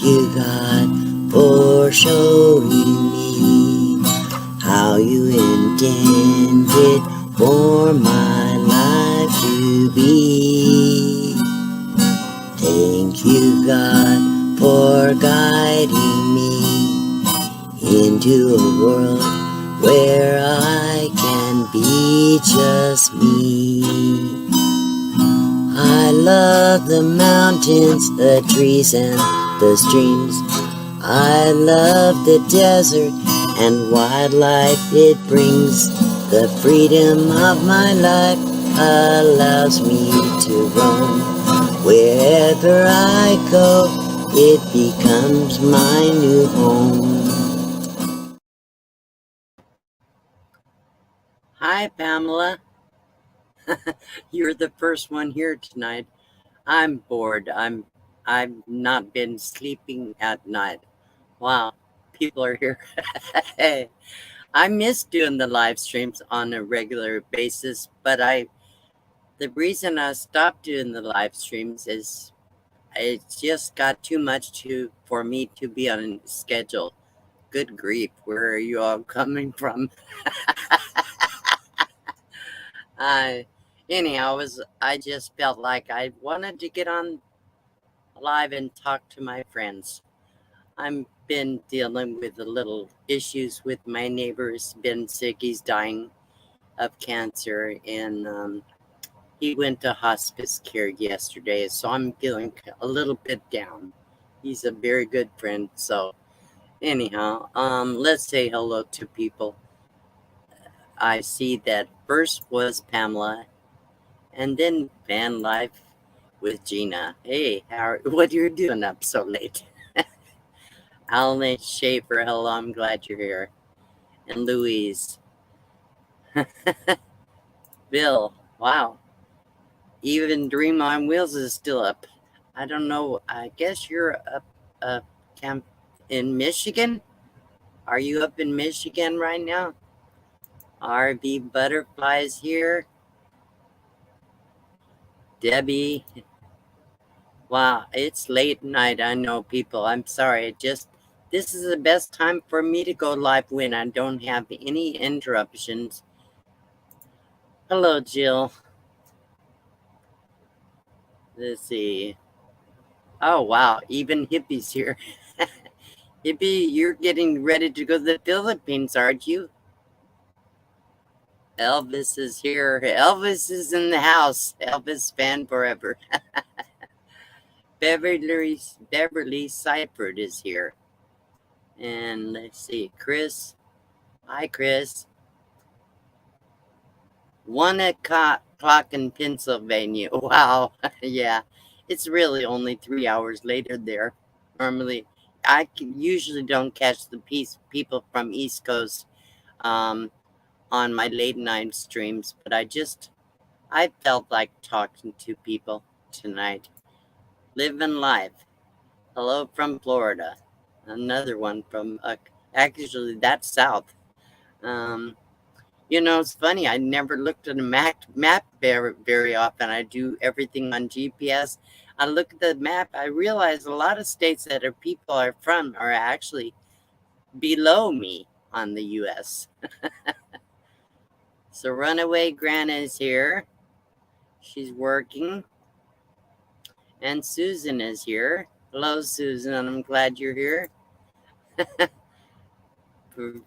you, God, for showing me how you intended for my life to be. Thank you, God, for guiding me into a world where I can be just me. I love the mountains, the trees, and the streams. I love the desert and wildlife it brings. The freedom of my life allows me to roam. Wherever I go, it becomes my new home. Hi, Pamela. You're the first one here tonight. I'm bored. I've not been sleeping at night. Wow, people are here. Hey, I miss doing the live streams on a regular basis, but the reason I stopped doing the live streams is it just got too much for me to be on a schedule. Good grief, where are you all coming from? I Anyhow, I just felt like I wanted to get on live and talk to my friends. I've been dealing with a little issues with my neighbor. He's been sick. He's dying of cancer, and he went to hospice care yesterday. So I'm feeling a little bit down. He's a very good friend. So anyhow, let's say hello to people. I see that first was Pamela, and then Van Life with Gina. Hey, what you're doing up so late? Alan Schaefer, hello, I'm glad you're here. And Louise. Bill, wow. Even Dream on Wheels is still up. I don't know. I guess you're up camp in Michigan. Are you up in Michigan right now? RV Butterflies here. Debbie. Wow, it's late night. I know, people. I'm sorry. This is the best time for me to go live when I don't have any interruptions. Hello, Jill. Let's see. Oh, wow. Even Hippie's here. Hippie, you're getting ready to go to the Philippines, aren't you? Elvis is here. Elvis is in the house. Elvis fan forever. Beverly Seifert is here. And let's see. Chris. Hi, Chris. 1:00 in Pennsylvania. Wow. Yeah. It's really only 3 hours later there. Normally, I usually don't catch the people from East Coast on my late night streams, but I felt like talking to people tonight. Living life. Hello from Florida. Another one from, actually, that's south. It's funny. I never looked at a map very often. I do everything on GPS. I look at the map. I realize a lot of states that people are from are actually below me on the U.S. So Runaway Grandma is here. She's working. And Susan is here. Hello, Susan. I'm glad you're here.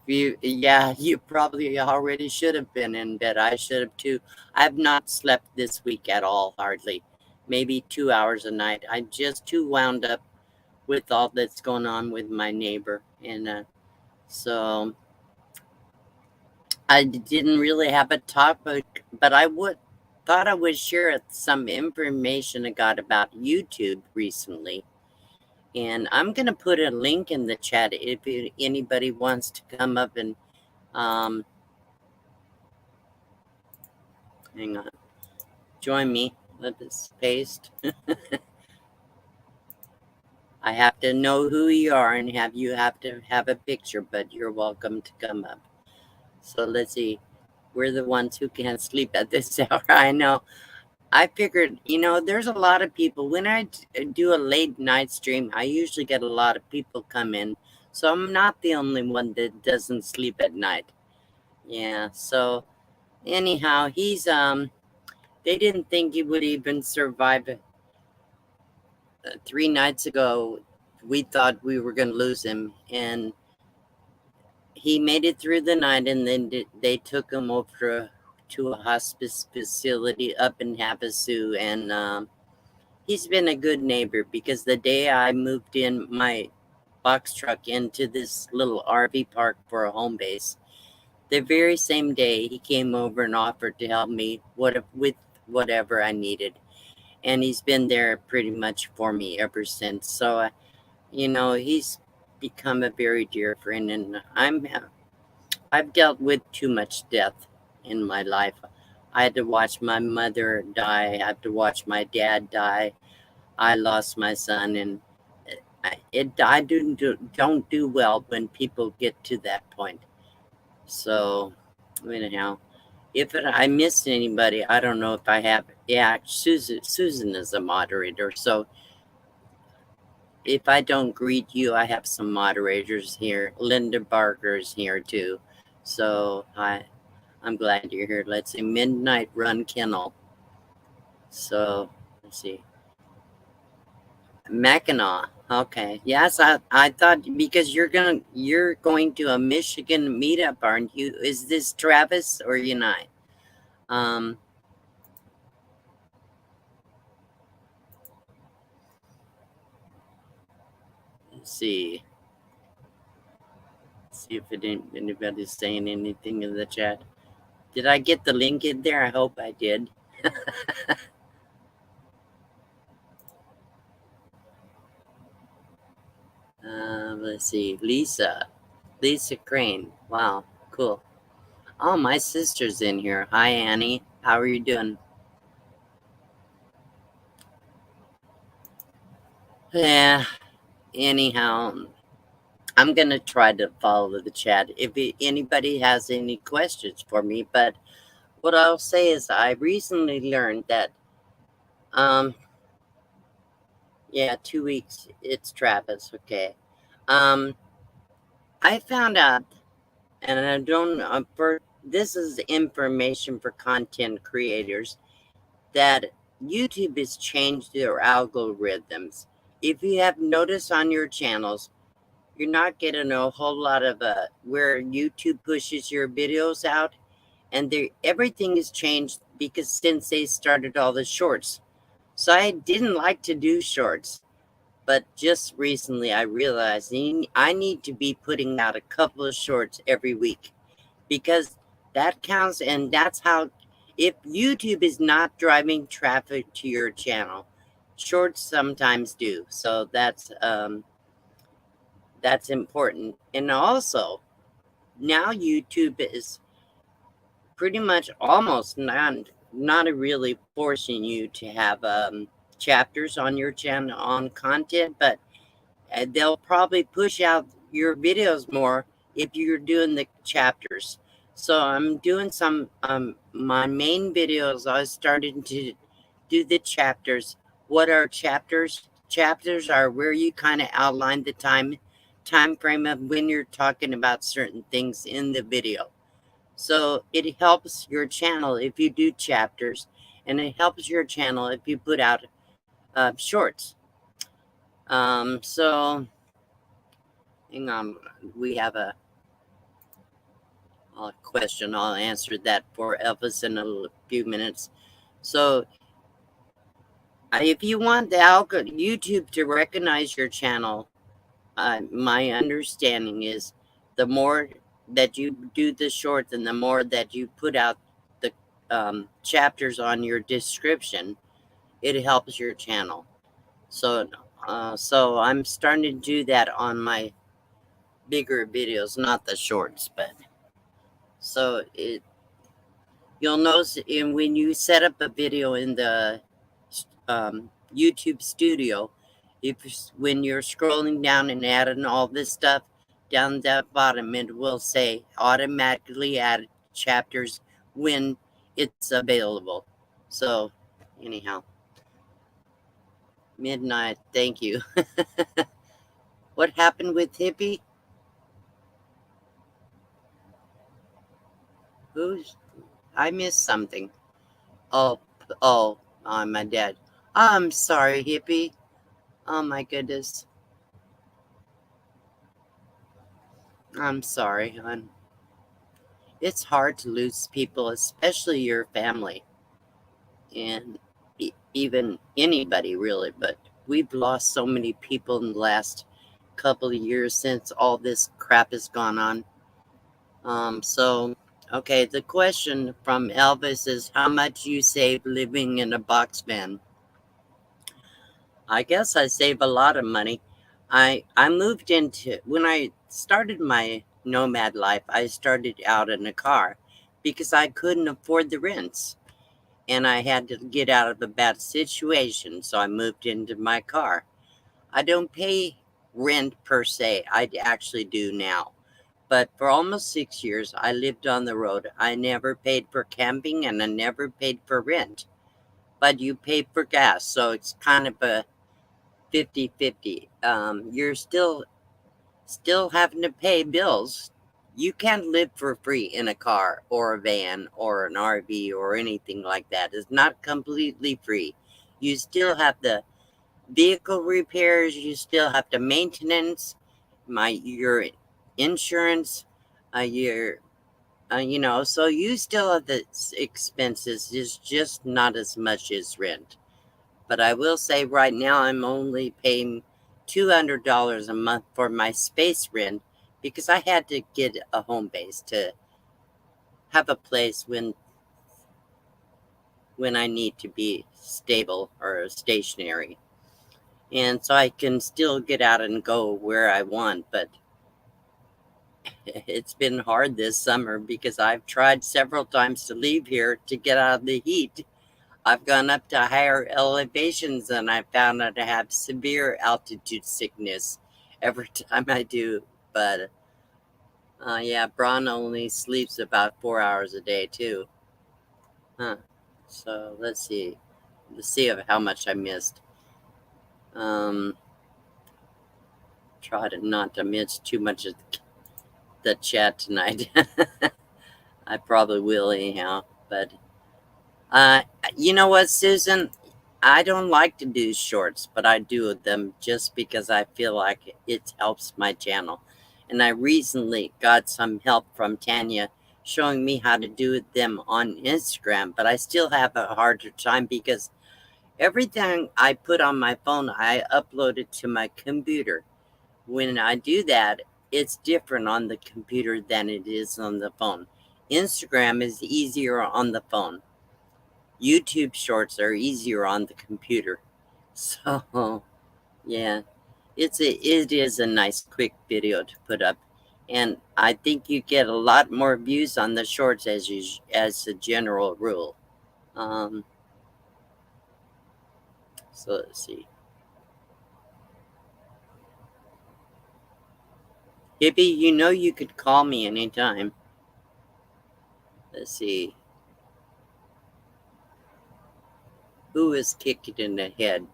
You probably already should have been in bed. I should have too. I've not slept this week at all, hardly. Maybe 2 hours a night. I'm just too wound up with all that's going on with my neighbor. And so I didn't really have a topic, but thought I would share some information I got about YouTube recently. And I'm going to put a link in the chat if anybody wants to come up and hang on. Join me. Let this paste. I have to know who you are and you have to have a picture, but you're welcome to come up. So let's see. We're the ones who can't sleep at this hour. I know. I figured, there's a lot of people. When I do a late night stream, I usually get a lot of people come in. So I'm not the only one that doesn't sleep at night. Yeah, so anyhow, they didn't think he would even survive. 3 nights ago, we thought we were going to lose him, and he made it through the night, and then they took him over to a hospice facility up in Havasu, and he's been a good neighbor, because the day I moved in my box truck into this little RV park for a home base, the very same day he came over and offered to help me with whatever I needed, and he's been there pretty much for me ever since. So he's become a very dear friend, and I've dealt with too much death in my life. I had to watch my mother die. I had to watch my dad die. I lost my son, and I don't do well when people get to that point. So, anyhow, if I missed anybody, I don't know if I have. Yeah, Susan is a moderator, so if I don't greet you, I have some moderators here. Linda Barker is here too. So I'm glad you're here. Let's see, Midnight Run Kennel. So let's see. Mackinac. Okay. Yes, I thought, because you're going to a Michigan meetup, aren't you? Is this Travis or Unite? Let's see. See if anybody's saying anything in the chat. Did I get the link in there? I hope I did. Let's see. Lisa Crane. Wow, cool. Oh, my sister's in here. Hi, Annie. How are you doing? Yeah. Anyhow, I'm gonna try to follow the chat if anybody has any questions for me. But what I'll say is, I recently learned that, yeah, 2 weeks. It's Travis. Okay. I found out, and I don't this is information for content creators, that YouTube has changed their algorithms. If you have noticed on your channels, you're not getting a whole lot of where YouTube pushes your videos out, and everything has changed, because since they started all the shorts. So I didn't like to do shorts, but just recently I realized I need to be putting out a couple of shorts every week, because that counts, and that's how, if YouTube is not driving traffic to your channel, shorts sometimes do. So that's important. And also, now YouTube is pretty much almost not really forcing you to have chapters on your channel on content, but they'll probably push out your videos more if you're doing the chapters. So I'm doing some my main videos. I was starting to do the chapters. What are chapters? Chapters are where you kind of outline the time frame of when you're talking about certain things in the video. So it helps your channel if you do chapters, and it helps your channel if you put out shorts. So hang on, we have a question. I'll answer that for Elvis in a few minutes. So if you want the YouTube to recognize your channel, my understanding is the more that you do the shorts and the more that you put out the chapters on your description, it helps your channel. So I'm starting to do that on my bigger videos, not the shorts, but so you'll notice when you set up a video in the YouTube studio, when you're scrolling down and adding all this stuff down that bottom, it will say automatically add chapters when it's available. So Anyhow, midnight. Thank you. What happened with Hippie? Who's? I missed something. Oh, oh, my dad. I'm sorry, Hippie. Oh my goodness. I'm sorry, hon. It's hard to lose people, especially your family, and even anybody really. But we've lost so many people in the last couple of years since all this crap has gone on. So, okay, the question from Elvis is how much you save living in a box van? I guess I save a lot of money. I moved into when I started my nomad life, I started out in a car because I couldn't afford the rents and I had to get out of a bad situation, so I moved into my car. I don't pay rent per se. I actually do now. But for almost 6 years, I lived on the road. I never paid for camping and I never paid for rent. But you pay for gas, so it's kind of a 50-50. You're still having to pay bills. You can't live for free in a car or a van or an RV or anything like that. It's not completely free. You still have the vehicle repairs, you still have the maintenance, your insurance, your so you still have the expenses. It's just not as much as rent. But I will say right now I'm only paying $200 a month for my space rent because I had to get a home base to have a place when I need to be stable or stationary. And so I can still get out and go where I want, but it's been hard this summer because I've tried several times to leave here to get out of the heat. I've gone up to higher elevations and I found out I have severe altitude sickness every time I do. But yeah, Braun only sleeps about 4 hours a day too. Huh. So let's see. Let's see of how much I missed. Um, try to not to miss too much of the chat tonight. I probably will anyhow. But uh, you know what, Susan? I don't like to do shorts, but I do them just because I feel like it helps my channel. And I recently got some help from Tanya showing me how to do them on Instagram, but I still have a harder time because everything I put on my phone, I upload it to my computer. When I do that, it's different on the computer than it is on the phone. Instagram is easier on the phone. YouTube shorts are easier on the computer. So, yeah, it is a nice quick video to put up. And I think you get a lot more views on the shorts as a general rule. Um, so let's see. Hippie, you know you could call me anytime. Let's see. Who was kicked in the head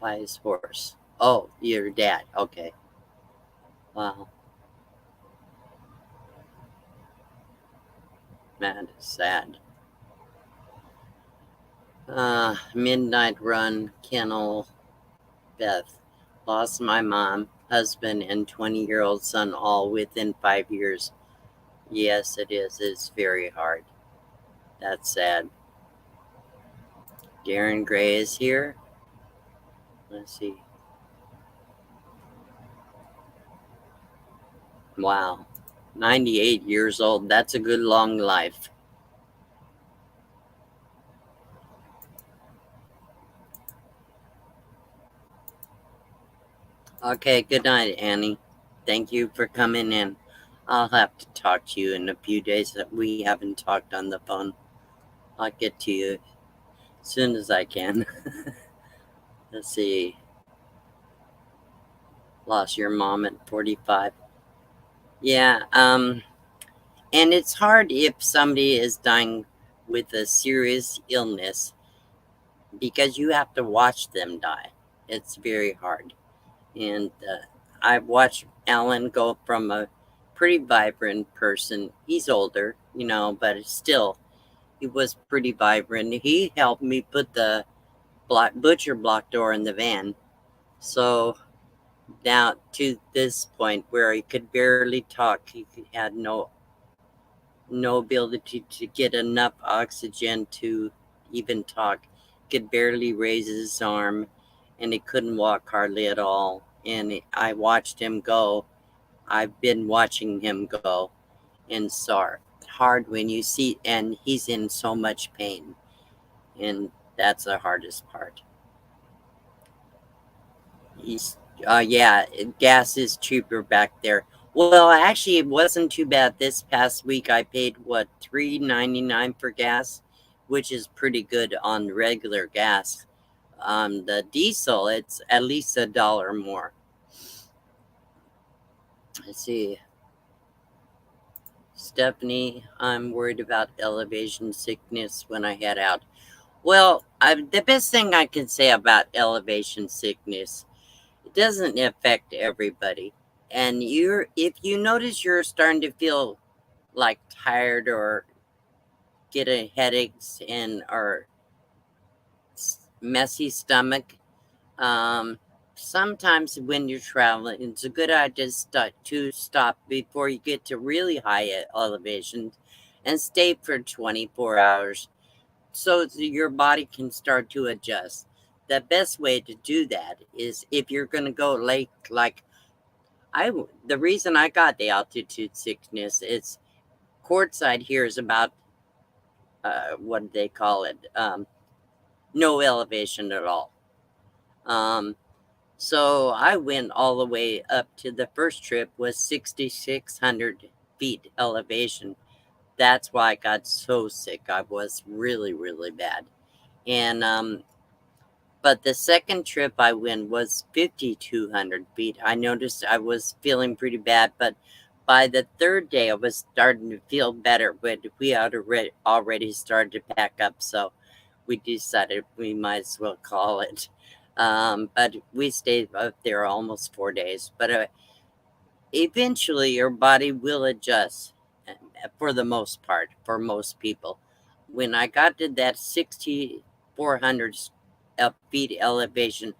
by his horse? Oh, your dad. Okay. Wow. Man, it's sad. Midnight Run, Kennel, Beth. Lost my mom, husband, and 20-year-old son all within 5 years. Yes, it is. It's very hard. That's sad. Darren Gray is here. Let's see. Wow. 98 years old. That's a good long life. Okay, good night, Annie. Thank you for coming in. I'll have to talk to you in a few days that we haven't talked on the phone. I'll get to you as soon as I can. Let's see. Lost your mom at 45. Yeah, and it's hard if somebody is dying with a serious illness because you have to watch them die. It's very hard. And I've watched Alan go from a pretty vibrant person. He's older, but still, he was pretty vibrant. He helped me put the butcher block door in the van. So now to this point where he could barely talk, he had no ability to get enough oxygen to even talk. Could barely raise his arm, and he couldn't walk hardly at all. And I watched him go. I've been watching him go, and so hard when you see, and he's in so much pain, and that's the hardest part. He's, yeah, gas is cheaper back there. Well, actually, it wasn't too bad. This past week, I paid what, $3.99 for gas, which is pretty good on regular gas. The diesel, it's at least $1 more. Let's see, Stephanie, I'm worried about elevation sickness when I head out. Well, the best thing I can say about elevation sickness, it doesn't affect everybody. And if you notice you're starting to feel like tired or get a headaches and or messy stomach, um, sometimes when you're traveling, it's a good idea to stop before you get to really high elevations and stay for 24 hours so your body can start to adjust. The best way to do that is if you're going to go like the reason I got the altitude sickness, it's courtside here is about what do they call it? No elevation at all. Um, so I went all the way up to the first trip was 6,600 feet elevation. That's why I got so sick. I was really, really bad. And but the second trip I went was 5,200 feet. I noticed I was feeling pretty bad, but by the third day I was starting to feel better. But we had already started to pack up, so we decided we might as well call it. But we stayed up there almost 4 days. But eventually, your body will adjust for the most part, for most people. When I got to that 6,400 feet elevation,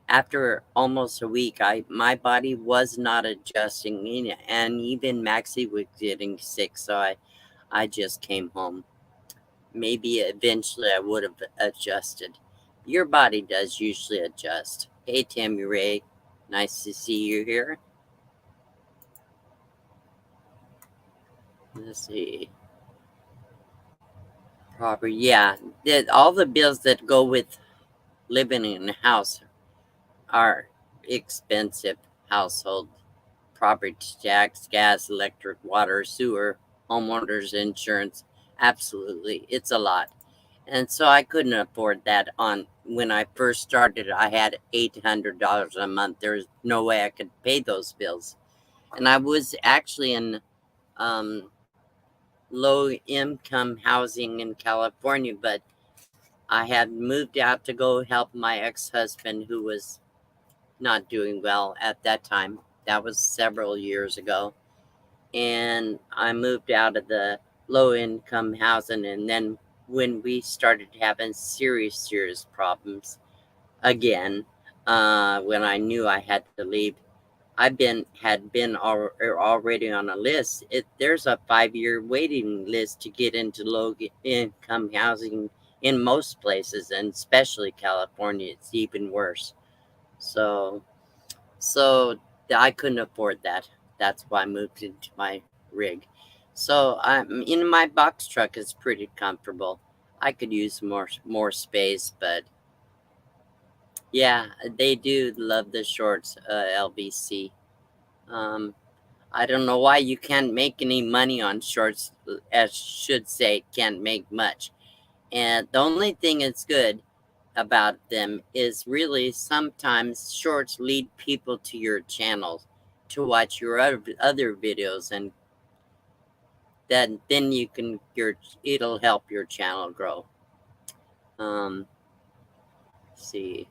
after almost a week, my body was not adjusting, and even Maxie was getting sick, so I just came home. Maybe eventually I would have adjusted. Your body does usually adjust. Hey, Tammy Ray, nice to see you here. Let's see. Property, yeah. All the bills that go with living in a house are expensive. Household property tax, gas, electric, water, sewer, homeowners insurance. Absolutely, it's a lot. And so I couldn't afford that on when I first started. I had $800 a month. There's no way I could pay those bills. And I was actually in um, low income housing in California, but I had moved out to go help my ex husband who was not doing well at that time. That was several years ago. And I moved out of the low income housing. And then when we started having serious problems again, when I knew I had to leave, had been already on a list. There's a 5-year waiting list to get into low income housing in most places, and especially California. It's even worse. So, so I couldn't afford that. That's why I moved into my rig. So I'm in my box truck is pretty comfortable. I could use more space, but yeah, they do love the shorts, LBC. Um, I don't know why you can't make any money on shorts, as should say, can't make much. And the only thing that's good about them is really sometimes shorts lead people to your channel to watch your other videos, and then you can it'll help your channel grow. Um, see.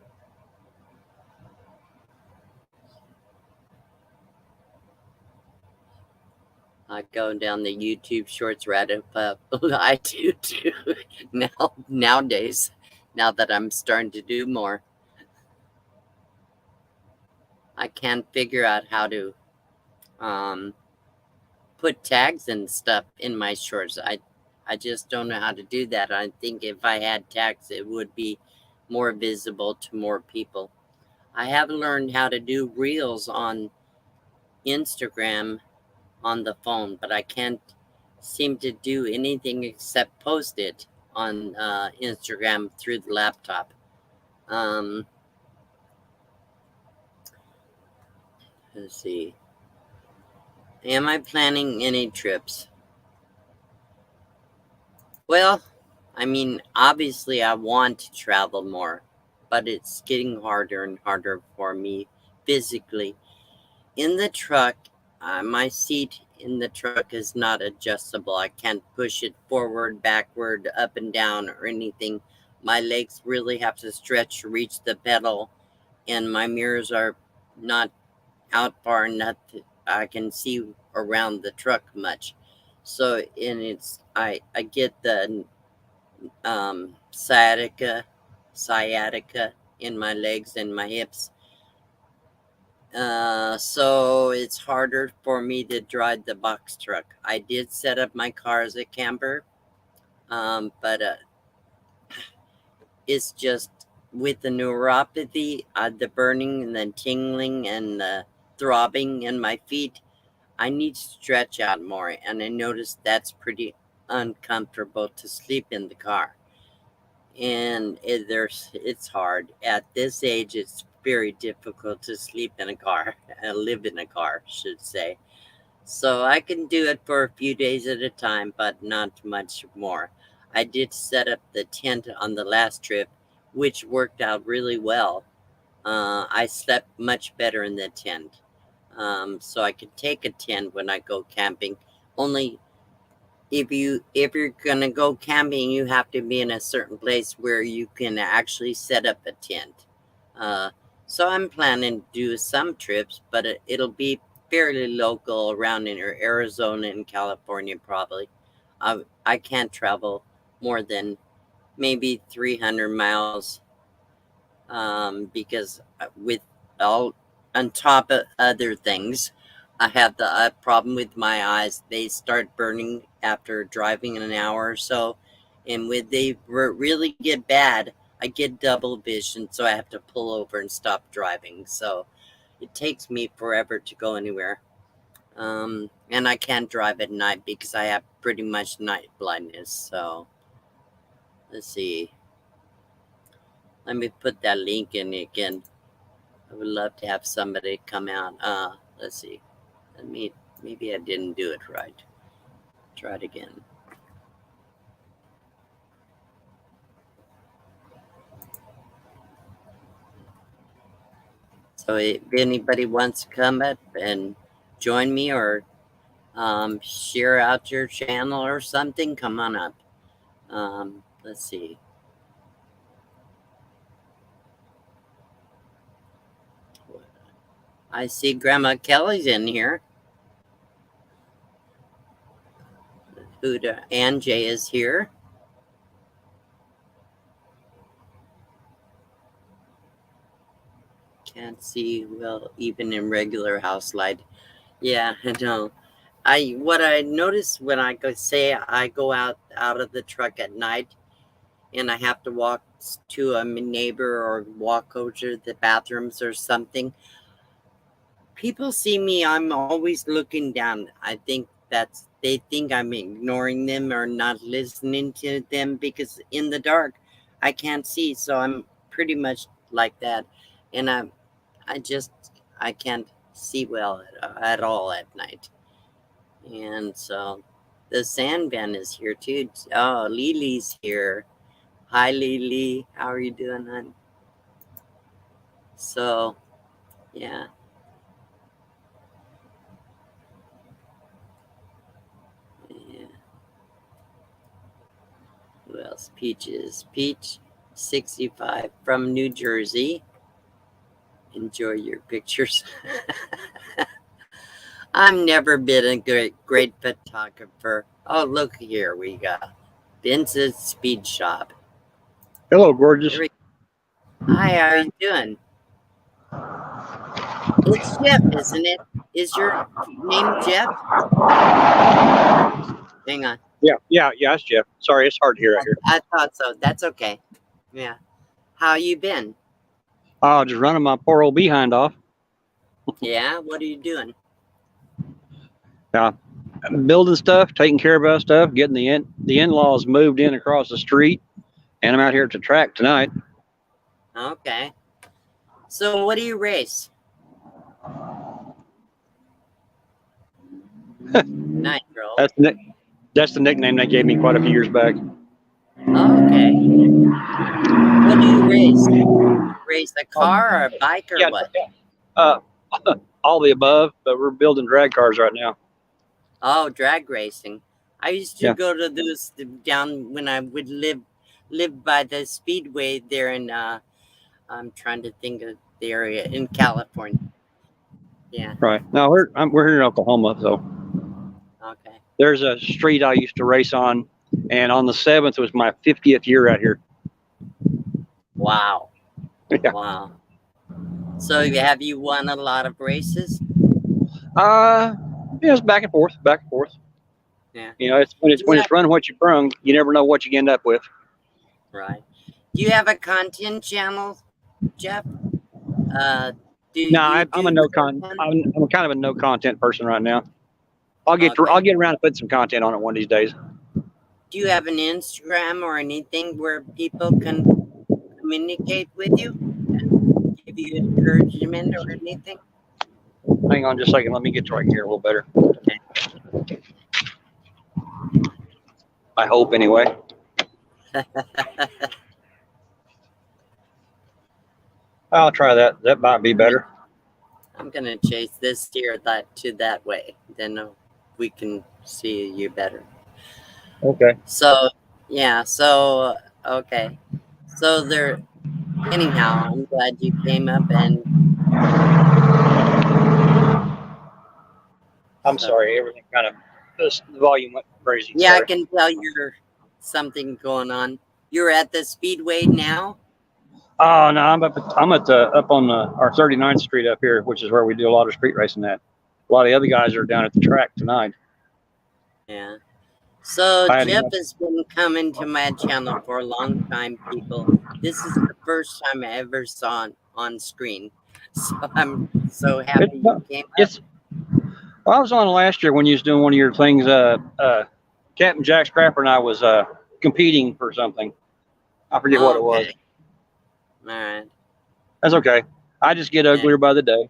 I go down the YouTube Shorts rabbit hole. I do too. Nowadays, now that I'm starting to do more, I can't figure out how to um, put tags and stuff in my shorts. I just don't know how to do that. I think if I had tags, it would be more visible to more people. I have learned how to do reels on Instagram on the phone, but I can't seem to do anything except post it on Instagram through the laptop. Um, let's see. Am I planning any trips? Well, I mean, obviously, I want to travel more, but it's getting harder and harder for me physically. In the truck, my seat in the truck is not adjustable. I can't push it forward, backward, up and down, or anything. My legs really have to stretch to reach the pedal, and my mirrors are not out far enough that I can see around the truck much. So, and I get the sciatica in my legs and my hips. So it's harder for me to drive the box truck. I did set up my car as a camper, but it's just with the neuropathy, the burning and the tingling and the throbbing in my feet. I need to stretch out more, and I noticed that's pretty uncomfortable to sleep in the car. And it's hard at this age. It's very difficult to sleep in a car, live in a car, should say. So I can do it for a few days at a time, but not much more. I did set up the tent on the last trip, which worked out really well. I slept much better in the tent. So I could take a tent when I go camping. Only if you're gonna go camping, you have to be in a certain place where you can actually set up a tent. Uh, so I'm planning to do some trips, but it'll be fairly local around in Arizona and California probably. I can't travel more than maybe 300 miles because with all on top of other things, I have the problem with my eyes. They start burning after driving an hour or so, and when they really get bad, I get double vision, so I have to pull over and stop driving. So it takes me forever to go anywhere. And I can't drive at night because I have pretty much night blindness. So let's see. Let me put that link in again. I would love to have somebody come out. Let's see. Let me. Maybe I didn't do it right. Try it again. So if anybody wants to come up and join me or share out your channel or something, come on up. Let's see. I see Grandma Kelly's in here. Huda and Jay is here. Can't see well even in regular house light. Yeah, I know. What I notice when I go out of the truck at night and I have to walk to a neighbor or walk over to the bathrooms or something, people see me. I'm always looking down. I think they think I'm ignoring them or not listening to them because in the dark I can't see. So I'm pretty much like that, and I just I can't see well at all at night. And so the Sandman is here too. Oh, Lily's here. Hi, Lily. How are you doing, hon? So, yeah. Yeah. Who else? Peaches. Peach. 65 from New Jersey. Enjoy your pictures. I've never been a great photographer. Oh, look here, we got Vince's Speed Shop. Hello, gorgeous. Hi, how are you doing? It's Jeff, isn't it? Is your name Jeff? Hang on. Yeah, it's Jeff. Sorry, it's hard to hear out here. I thought so. That's okay. Yeah. How you been? Oh, just running my poor old behind off. Yeah. What are you doing? I'm building stuff, taking care of our stuff, getting the in-laws moved in across the street, and I'm out here at the track tonight. Okay. So, what do you race? Nitro. That's the nickname they gave me quite a few years back. Okay. What do you race? Race a car or a bike or what? All the above, but we're building drag cars right now. Oh, drag racing. I used to go to those down when I would live by the speedway there in I'm trying to think of the area in California. Yeah. Right. No, we're here in Oklahoma, so. Okay. There's a street I used to race on, and on the 7th was my 50th year out here. Wow. Yeah. Wow. So have you won a lot of races? Yeah, it's back and forth. Yeah. You know, it's when it's run what you brung, you never know what you end up with. Right. Do you have a content channel, Jeff? I'm kind of a no content person right now. I'll get around to putting some content on it one of these days. Do you have an Instagram or anything where people can communicate with you and give you encouragement or anything? Hang on just a second. Let me get right here a little better. Okay. I hope anyway. I'll try that. That might be better. I'm gonna chase this deer that way. Then we can see you better. Okay. So yeah. So okay. So anyhow, I'm glad you came up and. I'm sorry. Everything kind of the volume went crazy. Yeah, Sorry. I can tell you're something going on. You're at the speedway now. Oh no, I'm up on our 39th Street up here, which is where we do a lot of street racing at. A lot of the other guys are down at the track tonight. Yeah. So Jeff has been coming to my channel for a long time, people. This is the first time I ever saw it on screen. So I'm so happy you came up. Well, I was on last year when you was doing one of your things. Captain Jack Scrapper and I was competing for something. I forget what it was. All right. That's okay. I just get uglier by the day.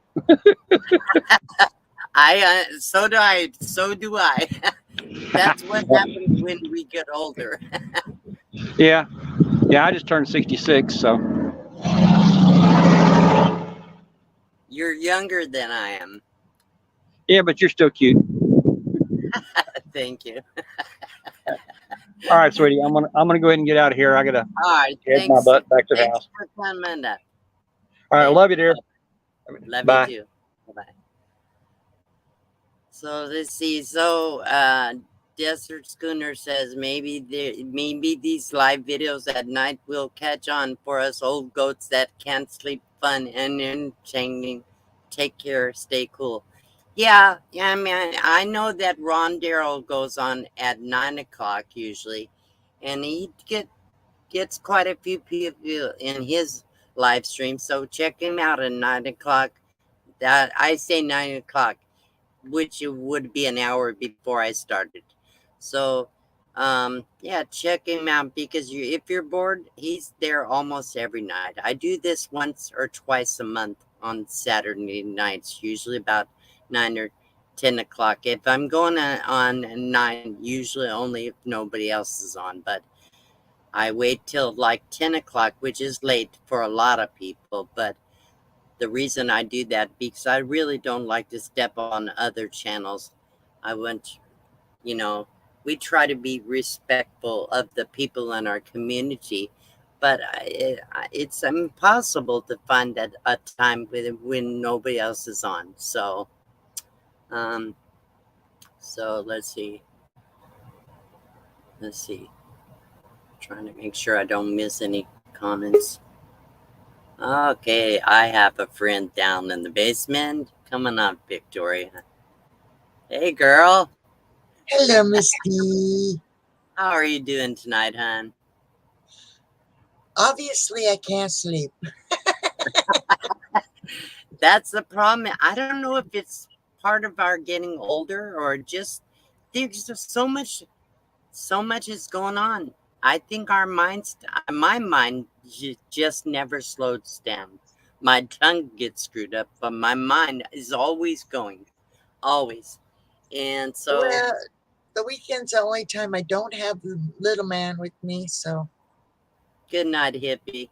So do I. That's what happens when we get older. Yeah. I just turned 66, so. You're younger than I am. Yeah, but you're still cute. Thank you. All right, sweetie. I'm gonna go ahead and get out of here. I gotta head my butt back to the house. For coming up. All right, love you, dear. Love Bye. you too. Bye. So let's see. So Desert Schooner says maybe these live videos at night will catch on for us old goats that can't sleep. Fun and entertaining. Take care. Stay cool. Yeah. I mean, I know that Ron Darrell goes on at 9 o'clock usually, and he gets quite a few people in his live stream. So check him out at 9 o'clock. That I say 9 o'clock, which would be an hour before I started. So, yeah, check him out because if you're bored, he's there almost every night. I do this once or twice a month on Saturday nights, usually about 9 or 10 o'clock. If I'm going on 9, usually only if nobody else is on, but I wait till like 10 o'clock, which is late for a lot of people, but the reason I do that because I really don't like to step on other channels. I want, we try to be respectful of the people in our community, but it's impossible to find a time when nobody else is on. Um, so let's see. Let's see. Trying to make sure I don't miss any comments. Okay, I have a friend down in the basement. Coming up, Victoria. Hey, girl. Hello, Misty. How are you doing tonight, hon? Obviously, I can't sleep. That's the problem. I don't know if it's part of our getting older or just there's just so much is going on. I think my mind just never slows down. My tongue gets screwed up, but my mind is always going, always. And so, Well, the weekend's the only time I don't have the little man with me, so good night, hippie.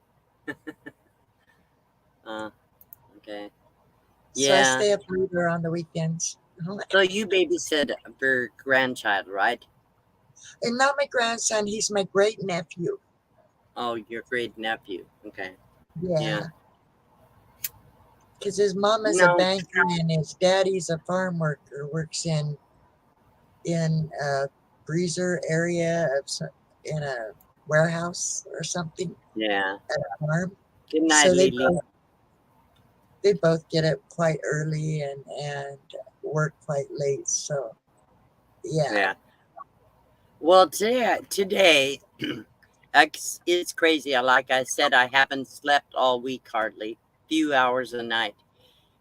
uh, okay. so I Yeah. stay up later on the weekends. So you babysit your grandchild, right? And not my grandson, he's my great nephew. Oh, your great nephew. Okay. Yeah. Yeah. Because his mom is a No. banker and his daddy's a farm worker, works in a freezer area in a warehouse or something Yeah. at a farm. Good night, So Lily. they both get up quite early and work quite late. So yeah. Yeah. Well, today it's crazy. Like I said, I haven't slept all week hardly, few hours a night.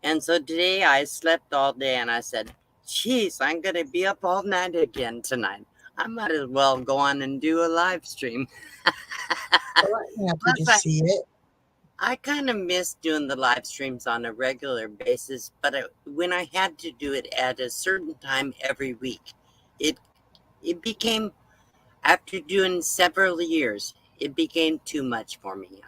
And so today I slept all day and I said, geez, I'm going to be up all night again tonight. I might as well go on and do a live stream. Well, I'm happy to see it. I kind of miss doing the live streams on a regular basis, but when I had to do it at a certain time every week, it became, after doing several years, it became too much for me.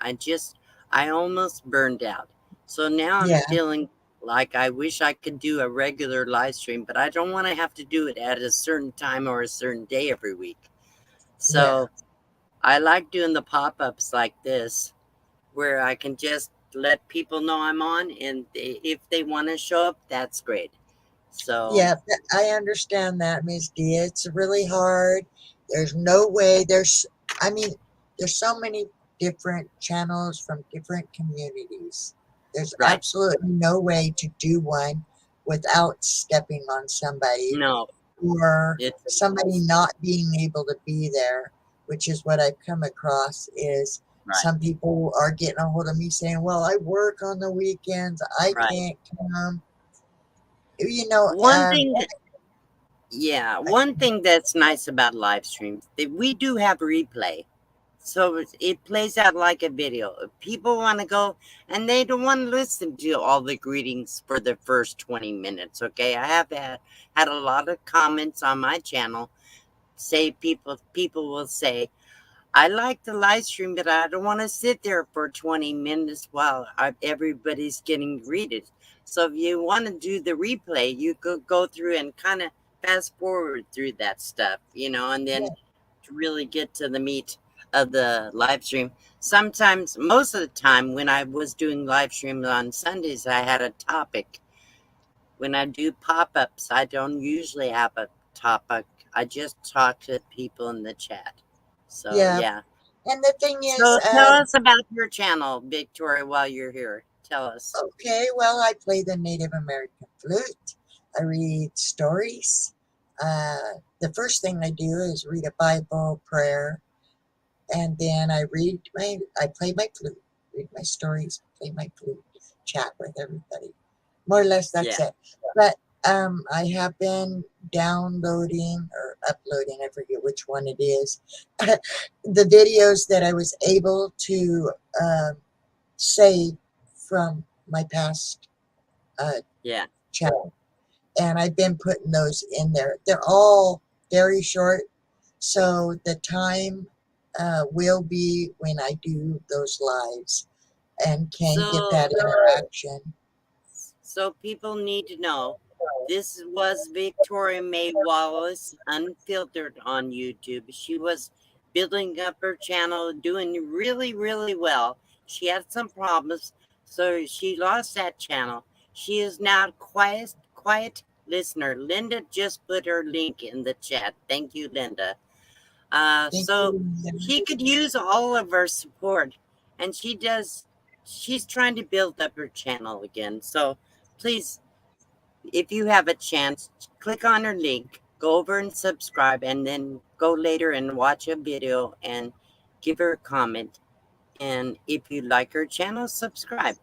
I almost burned out. So now I'm Yeah. feeling like I wish I could do a regular live stream, but I don't want to have to do it at a certain time or a certain day every week. So I like doing the pop-ups like this, where I can just let people know I'm on, and if they want to show up, that's great. So Yeah, I understand that, Ms. D. It's really hard. There's no way. I mean, there's so many different channels from different communities. There's right. absolutely no way to do one without stepping on somebody No, or it's somebody not being able to be there, which is what I've come across is right. some people are getting a hold of me saying, well, I work on the weekends. I Right. can't come. You know, One thing that's nice about live streams, that we do have replay. So it plays out like a video. If people want to go and they don't want to listen to all the greetings for the first 20 minutes, okay? I have had a lot of comments on my channel say people will say, I like the live stream, but I don't want to sit there for 20 minutes while everybody's getting greeted. So if you want to do the replay, you could go through and kind of fast forward through that stuff, and then to really get to the meat of the live stream. Sometimes, most of the time, when I was doing live streams on Sundays, I had a topic. When I do pop-ups, I don't usually have a topic. I just talk to people in the chat. So yeah. And the thing is, So tell us about your channel, Victoria, while you're here. Tell us. Okay, well, I play the Native American flute. I read stories. The first thing I do is read a Bible prayer, and then I play my flute, read my stories, play my flute, chat with everybody. More or less, that's it. But I have been downloading or uploading, I forget which one it is, the videos that I was able to save from my past channel. And I've been putting those in there. They're all very short. So the time will be when I do those lives and can get that interaction. So people need to know, this was Victoria May Wallace, Unfiltered on YouTube. She was building up her channel, doing really, really well. She had some problems, so she lost that channel. She is now a quiet listener. Linda just put her link in the chat. Thank you, Linda. Thank So you. she could use all of our support, and she's trying to build up her channel again. So please, if you have a chance, click on her link, go over and subscribe, and then go later and watch a video and give her a comment. And if you like her channel, subscribe.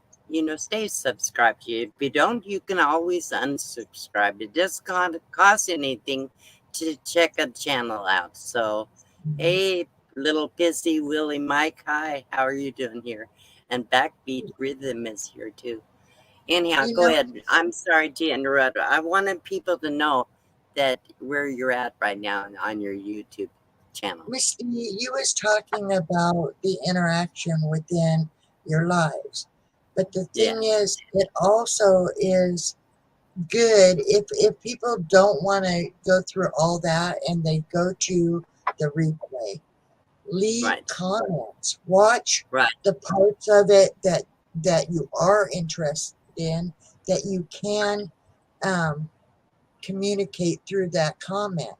Stay subscribed. If you don't, you can always unsubscribe. It doesn't cost anything to check a channel out. So, hey, little pissy Willie Mike, hi, how are you doing here? And Backbeat Rhythm is here too. Anyhow, You go know, ahead. I'm sorry to interrupt. I wanted people to know that where you're at right now on your YouTube channel. Misty, you was talking about the interaction within your lives. But the thing is, it also is good if people don't want to go through all that and they go to the replay. Leave Right. comments. Watch Right. the parts of it that you are interested in, that you can communicate through that comment,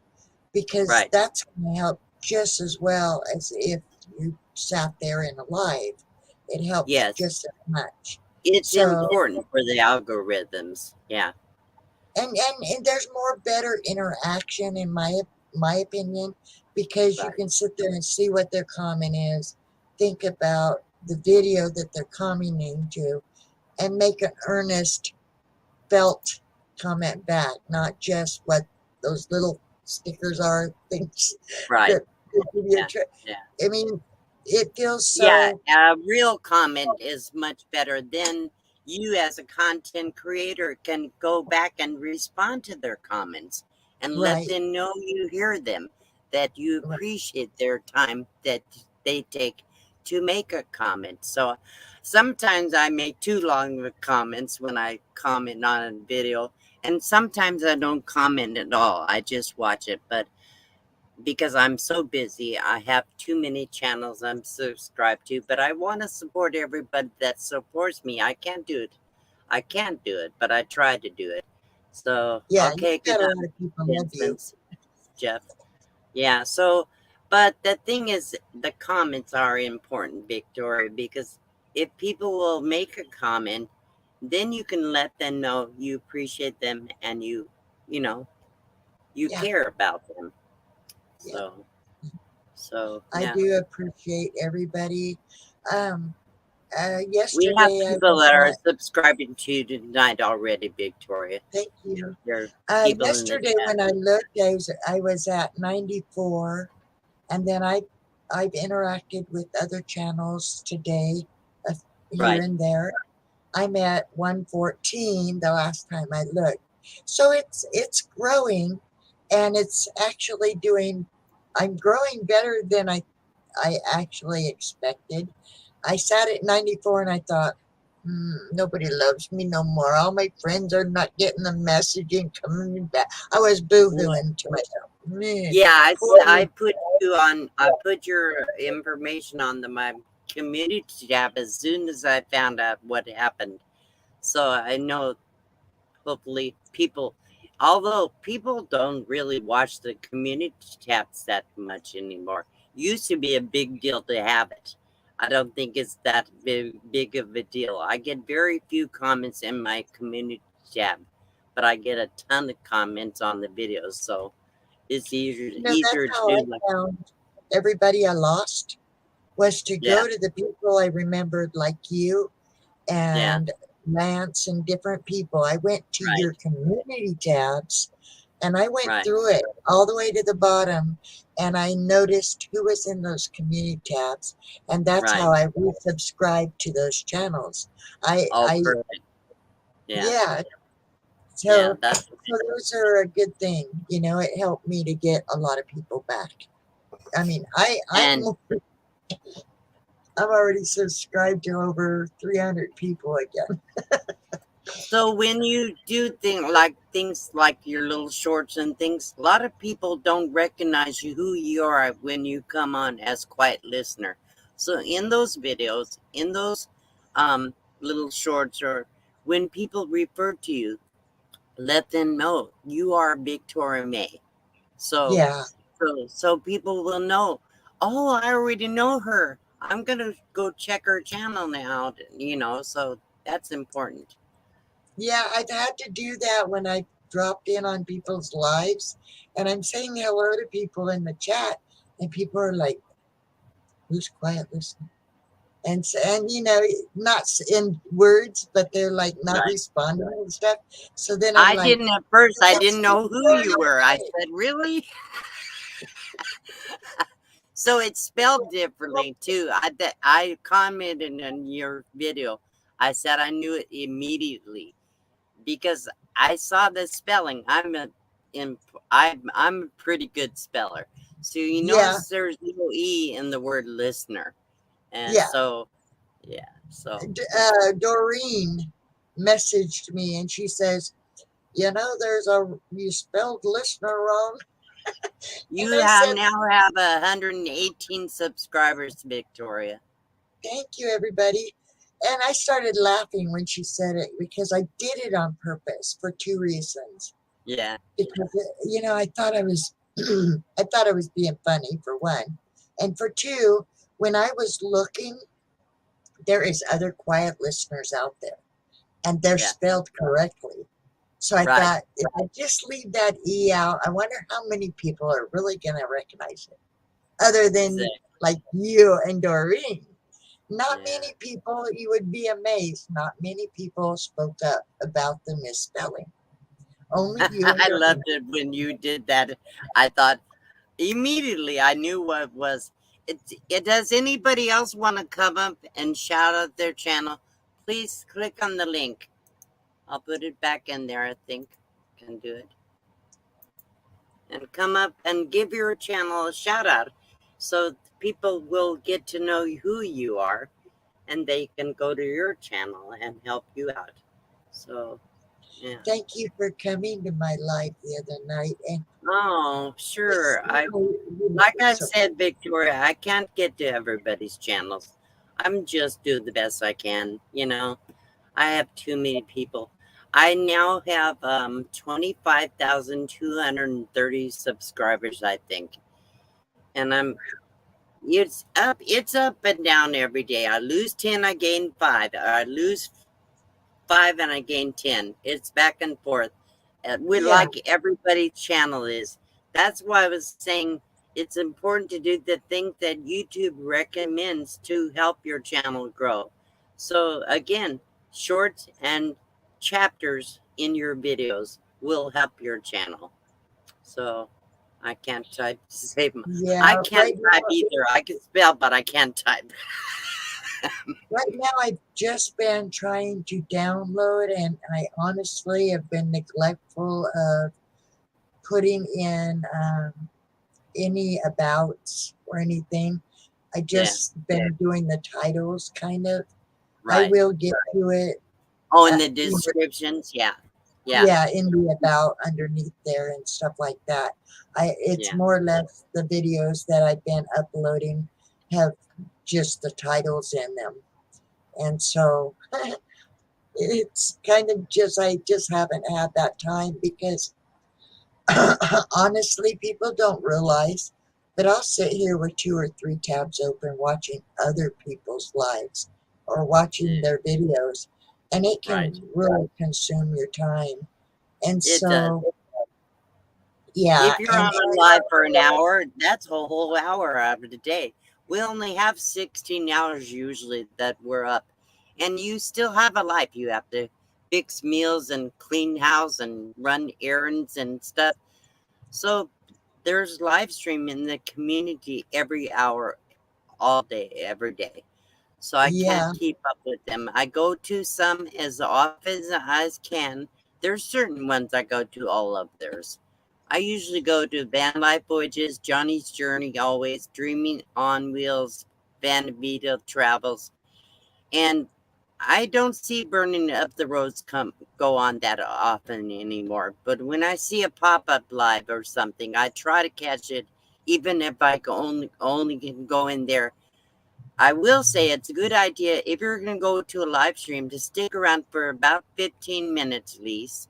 because Right. that's going to help just as well as if you sat there in a live. It helps Yes. just as much. It's So, important for the algorithms. Yeah. and there's more better interaction in my opinion, because you Right. can sit there and see what their comment is, think about the video that they're commenting to, and make an earnest felt comment back, not just what those little stickers are, things Right. that give you a Yeah. I mean, it feels Yeah. so. A real comment is much better. Then you, as a content creator, can go back and respond to their comments and let Right, them know you hear them, that you right. appreciate their time that they take to make a comment. So sometimes I make too long of comments when I comment on a video, and sometimes I don't comment at all. I just watch it. But because I'm so busy, I have too many channels I'm subscribed to, but I want to support everybody that supports me. I can't do it, but I try to do it. So, Yeah, okay, you've good got a lot of people love you. announcements, Jeff. Yeah, so, but the thing is, the comments are important, Victoria, because if people will make a comment, then you can let them know you appreciate them and you know, you Yeah, care about them. yeah. So I yeah. do appreciate everybody. Um, We have yesterday I people was that are at, subscribing to you tonight already, Victoria. thank you. There are people in the Yesterday chat. when I looked, I was at 94, and then I've interacted with other channels today, here Right. and there. I'm at 114 the last time I looked. So it's growing, and it's actually I'm growing better than I actually expected. I sat at 94 and I thought, nobody loves me no more. All my friends are not getting the message and coming back. I was boo-hooing to myself. Yeah, I Poor put your information on my community tab as soon as I found out what happened. So I know hopefully although people don't really watch the community tabs that much anymore. Used to be a big deal to have it. I don't think it's that big of a deal. I get very few comments in my community tab, but I get a ton of comments on the videos, so it's That's easier to how I do. Like, found everybody I lost, was to yeah, go to the people I remembered, like you yeah, and Lance and different people. I went to right, your community tabs, and I went right, through it all the way to the bottom, and I noticed who was in those community tabs, and that's right. how I resubscribed to those channels. Oh, I perfect. Yeah, Yeah. yeah, So that's those are a good thing. It helped me to get a lot of people back. I mean, and I'm already subscribed to over 300 people again. So when you do things like your little shorts and things, a lot of people don't recognize who you are when you come on as quiet listener. So in those videos, in those um, little shorts, or when people refer to you, let them know you are Victoria May. So Yeah, so people will know. Oh, I already know her. I'm gonna go check her channel now. So that's important. yeah, I've had to do that when I dropped in on people's lives, and I'm saying hello to people in the chat, and people are like, "Who's quiet listening?" And not in words, but they're like not Right. responding and stuff. So then I'm I like, didn't at first. I "That's didn't know who you Victoria were. I May." said, really? So it's spelled differently too. I commented on your video. I said I knew it immediately because I saw the spelling. In, I'm a pretty good speller. So you Yeah, notice there's no E in the word listener. And yeah. so, yeah. So Doreen messaged me and she says, you spelled listener wrong. And you I have said, now have 118 subscribers, Victoria. thank you, everybody. And I started laughing when she said it because I did it on purpose for two reasons. Yeah. Because, I thought I was, I thought I was being funny for one. And for two, when I was looking, there is other quiet listeners out there and they're Yeah. spelled correctly. So I Right. thought, if I just leave that E out, I wonder how many people are really going to recognize it, other than Exactly. like you and Doreen. Not Yeah. many people, you would be amazed, not many people spoke up about the misspelling. Only you and I Doreen. loved it when you did that. I thought immediately I knew what it was. Does anybody else want to come up and shout out their channel? Please click on the link. I'll put it back in there. I think can do it. And come up and give your channel a shout out so people will get to know who you are and they can go to your channel and help you out. So, yeah. Thank you for coming to my live the other night. And Oh, it's sure. Like really I so said, Victoria, I can't get to everybody's channels. I'm just doing the best I can. I have too many people. I now have 25,230 subscribers, I think. And it's up and down every day. I lose 10, I gain 5. I lose 5 and I gain 10. It's back and forth. We yeah, like everybody's channel is. That's why I was saying it's important to do the things that YouTube recommends to help your channel grow. So again, shorts and chapters in your videos will help your channel. So I can't type to save my, yeah. I can't type either. I can spell, but I can't type. Right now, I've just been trying to download, and I honestly have been neglectful of putting in any abouts or anything. I Yeah, just been doing the titles kind of. I right. will get to it. Oh, in the You know, descriptions. Yeah. Yeah. yeah, in the about underneath there and stuff like that. It's Yeah. more or less the videos that I've been uploading have just the titles in them, and so it's kind of just I just haven't had that time because honestly, people don't realize that I'll sit here with 2 or 3 tabs open watching other people's lives or watching Yeah. their videos, and it Right. can really consume your time. And It does. so, yeah, If you're on a live for an hour, that's a whole hour out of the day. We only have 16 hours usually that we're up. And you still have a life. You have to fix meals and clean house and run errands and stuff. So there's live stream in the community every hour, all day, every day. So I can't yeah, keep up with them. I go to some as often as I can. There's certain ones I go to all of theirs. I usually go to Van Life Voyages, Johnny's Journey, always Dreaming on Wheels, Van Vita Travels, and I don't see burning up the roads go on that often anymore. But when I see a pop-up live or something, I try to catch it, even if I only can go in there. I will say it's a good idea if you're going to go to a live stream to stick around for about 15 minutes at least.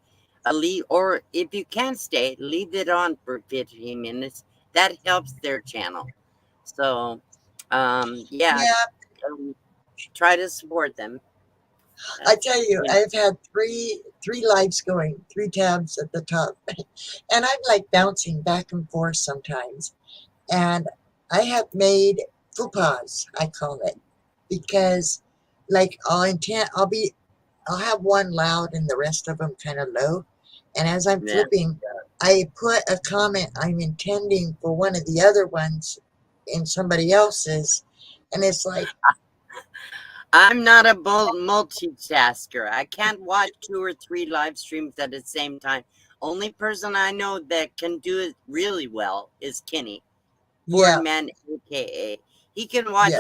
Or if you can't stay, leave it on for 15 minutes. That helps their channel. So, yeah, Yeah, try to support them. I That's, tell you, you know, I've had three lives going, three tabs at the top, and I'm like bouncing back and forth sometimes. And I have made faux pas, I call it, because like I'll have one loud and the rest of them kind of low. And as I'm yeah. flipping, I put a comment I'm intending for one of the other ones in somebody else's, and it's like, I'm not a multitasker. I can't watch 2 or 3 live streams at the same time. Only person I know that can do it really well is Kenny, yeah, Fordman, aka. He can yeah, watch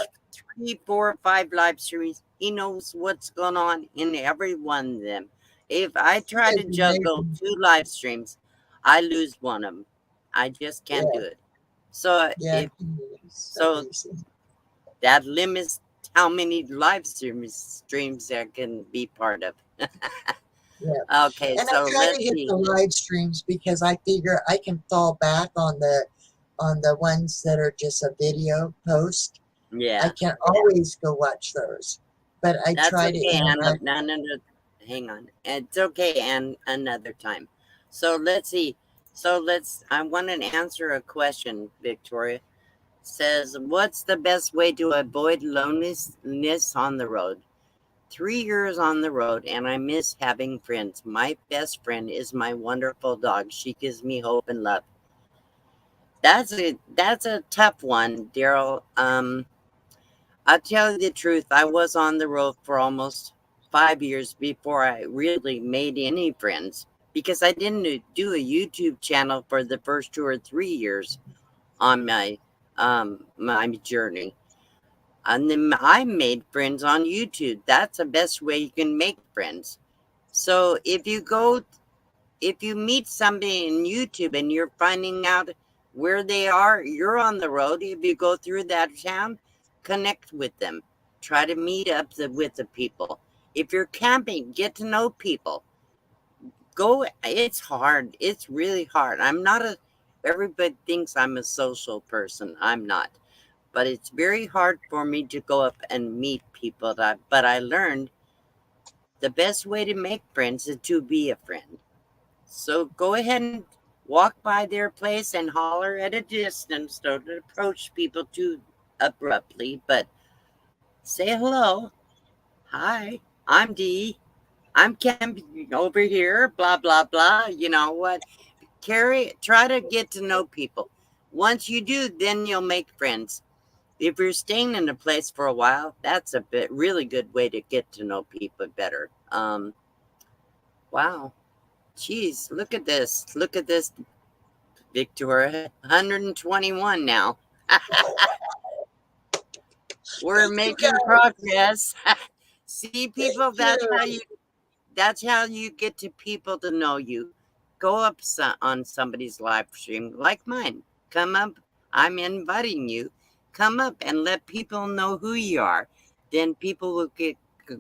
3, 4, 5 live streams. He knows what's going on in every one of them. If I try it's to juggle amazing. 2 live streams, I lose one of them. I just can't Yeah, do it. So yeah, if it's so, amazing. that limits how many live streams I can be part of. Yeah. Okay, And I so try to let's hit see. the live streams because I figure I can fall back on the ones that are just a video post. I Yeah, can always go watch those, but I that's try to okay, Ann. interact. No, hang on. It's okay, Ann. Another time. So let's see. I want to answer a question, Victoria. Says, what's the best way to avoid loneliness on the road? 3 years on the road, and I miss having friends. My best friend is my wonderful dog. She gives me hope and love. That's a tough one, Daryl. I'll tell you the truth. I was on the road for almost 5 years before I really made any friends because I didn't do a YouTube channel for the first 2 or 3 years on my journey. And then I made friends on YouTube. That's the best way you can make friends. So if you meet somebody in YouTube and you're finding out where they are, you're on the road. If you go through that town, connect with them. Try to meet up with the people. If you're camping, get to know people. It's hard. It's really hard. Everybody thinks I'm a social person. I'm not. But it's very hard for me to go up and meet people. But I learned the best way to make friends is to be a friend. So go ahead and walk by their place and holler at a distance. Don't approach people too abruptly, but say hello. Hi, I'm Dee. I'm camping over here, blah, blah, blah. You know what? Try to get to know people. Once you do, then you'll make friends. If you're staying in a place for a while, that's really good way to get to know people better. Wow. Geez, look at this. Look at this, Victoria, 121 now. We're Thank you making guys. progress. See, people, Thank you. that's how you get to people to know you. Go up on somebody's live stream like mine. Come up. I'm inviting you. Come up and let people know who you are. Then people will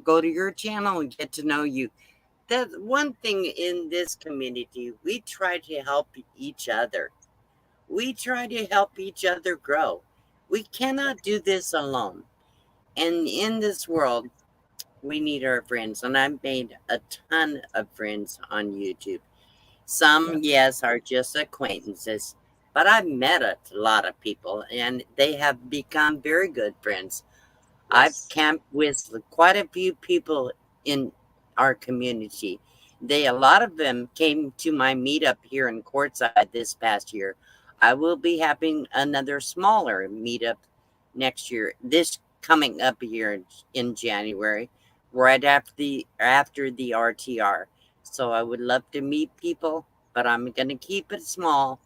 go to your channel and get to know you. That's one thing in this community. We try to help each other. We try to help each other grow. We cannot do this alone. And in this world, we need our friends. And I've made a ton of friends on YouTube. Yeah. Some, yes, are just acquaintances, but I've met a lot of people and they have become very good friends. I've Yes. camped with quite a few people in our community. A lot of them came to my meetup here in Quartzsite this past year. I will be having another smaller meetup next year. This coming up here in January, right after the RTR. So I would love to meet people, but I'm going to keep it small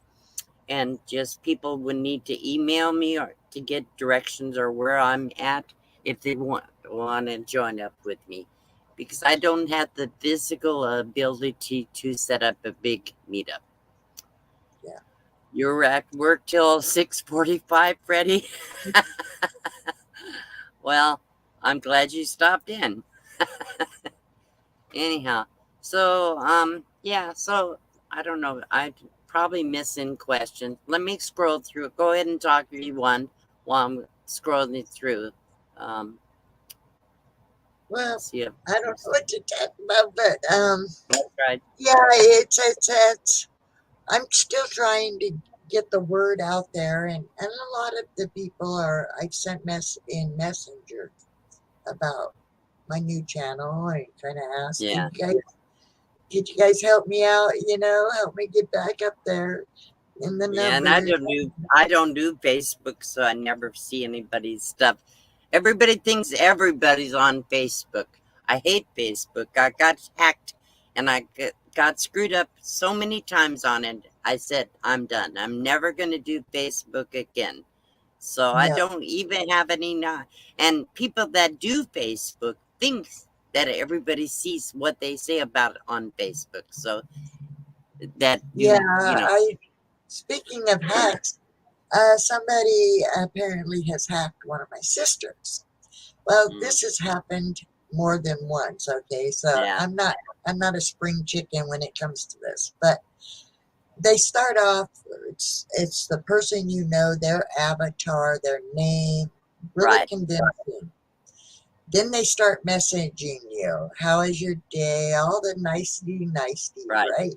and just people would need to email me or to get directions or where I'm at if they want to join up with me because I don't have the physical ability to set up a big meetup. Yeah. You're at work till 6:45, Freddie? Well, I'm glad you stopped in. Anyhow, so yeah, so I don't know. I probably missing questions. Let me scroll through. Go ahead and talk if you want while I'm scrolling through. Um, Well, see if I don't know what to talk about, but that's right. yeah, it's I'm still trying to get the word out there, and a lot of the people I've sent in Messenger about my new channel and kind of asked, Yeah. could you guys help me out? Help me get back up there in the Yeah, and numbers. I don't do Facebook, so I never see anybody's stuff. Everybody thinks everybody's on Facebook. I hate Facebook. I got hacked and I got screwed up so many times on it. I said, I'm done. I'm never going to do Facebook again. So I Yeah, don't even have any. And people that do Facebook think that everybody sees what they say about it on Facebook. So that yeah. you know, Speaking of hacks, somebody apparently has hacked one of my sisters. Well, mm, this has happened more than once. Okay, so yeah, I'm not a spring chicken when it comes to this, but they start off. It's the person, their avatar, their name, really right, convincing. Then they start messaging you. How is your day? All the nicety, right, right?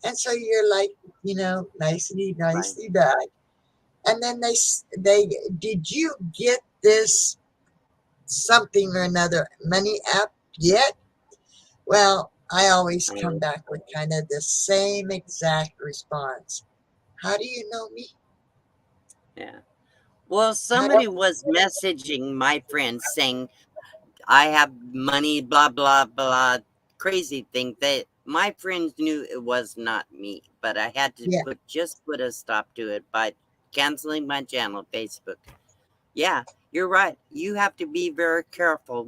And so you're like, nicety, right. back. And then they did you get this something or another money app yet? Well, I always come Um, back with kind of the same exact response. How do you know me? yeah. Well, How somebody was messaging my friend saying I have money, blah blah blah, crazy thing. That my friends knew it was not me, but I had to Yeah, put a stop to it by canceling my channel, Facebook. Yeah, you're right. You have to be very careful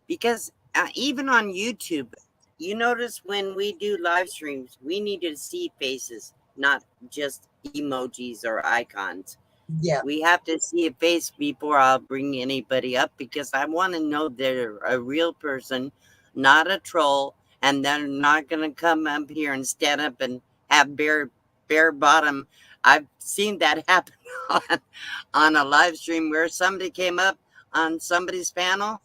because even on YouTube, you notice when we do live streams, we need to see faces, not just emojis or icons. yeah, We have to see a face before I'll bring anybody up because I want to know they're a real person, not a troll, and they're not going to come up here and stand up and have bare bottom. I've seen that happen on a live stream where somebody came up on somebody's panel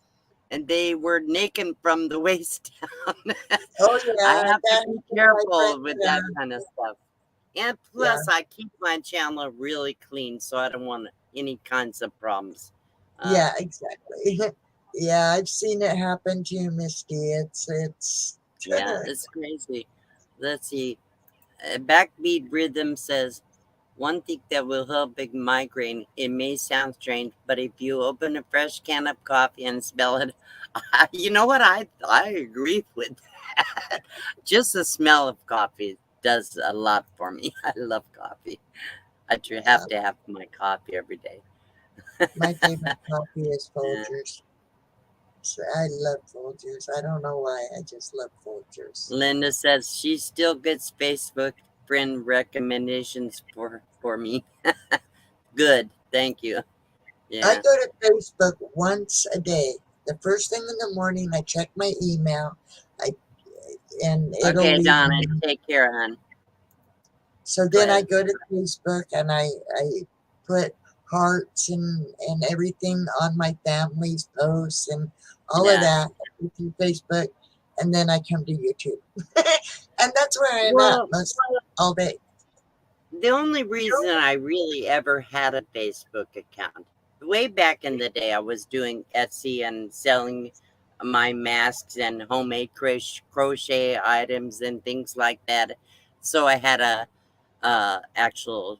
and they were naked from the waist down. oh I yeah, have to that be happened to my careful with friend. that kind of stuff. And Yeah, plus, I keep my channel really clean, so I don't want any kinds of problems. Uh, yeah, exactly. Yeah, I've seen it happen to Misty. It's yeah, it's crazy. Let's see. Backbeat Rhythm says, one thing that will help big migraine, it may sound strange, but if you open a fresh can of coffee and smell it, you know what? I agree with that. Just the smell of coffee does a lot for me. I love coffee. yeah. Have to have my coffee every day. My favorite coffee is Uh, Folgers. So I love Folgers. I don't know why. I just love Folgers. Linda says she still gets Facebook friend recommendations for me. Good, thank you. I Yeah. go to Facebook once a day. The first thing in the morning, I check my email. I and it'll Okay, leave Donna, me. take care, hon. So Go then I ahead. go to Facebook and I put hearts and everything on my family's posts and all of Yeah. that through Facebook, and then I come to YouTube, and that's where I'm at Well, most all day. the only reason I really ever had a Facebook account, way back in the day, I was doing Etsy and selling my masks and homemade crochet items and things like that. So I had a actual,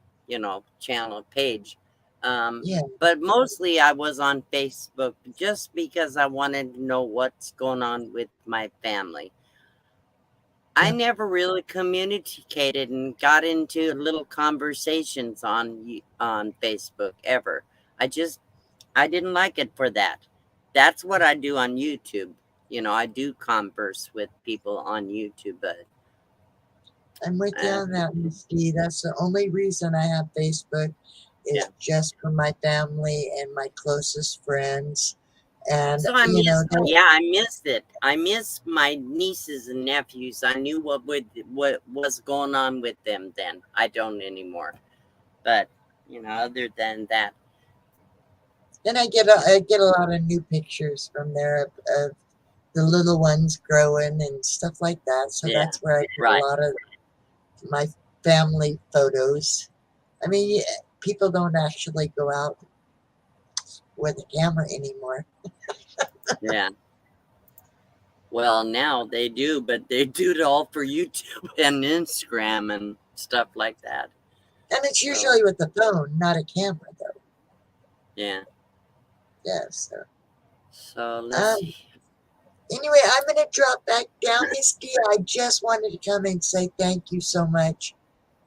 channel page. Yeah, But mostly I was on Facebook just because I wanted to know what's going on with my family. I yeah, never really communicated and got into little conversations on Facebook ever. I didn't like it for that. that's what I do on YouTube. You know, I do converse with people on YouTube, but I'm with you on that, Misty. That's the only reason I have Facebook is Yeah. just for my family and my closest friends. And so I you know, missed, yeah, I missed it. I miss my nieces and nephews. I knew what was going on with them then. I don't anymore. But you know, other than that, and I get a lot of new pictures from there of the little ones growing and stuff like that. So yeah, that's where I get right. a lot of my family photos. I mean, people don't actually go out with a camera anymore. Yeah. Well, now they do, but they do it all for YouTube and Instagram and stuff like that. And it's usually with the phone, not a camera, though. Yeah. Yeah, so. So let's see. Anyway, I'm going to drop back down, Misty. I just wanted to come and say thank you so much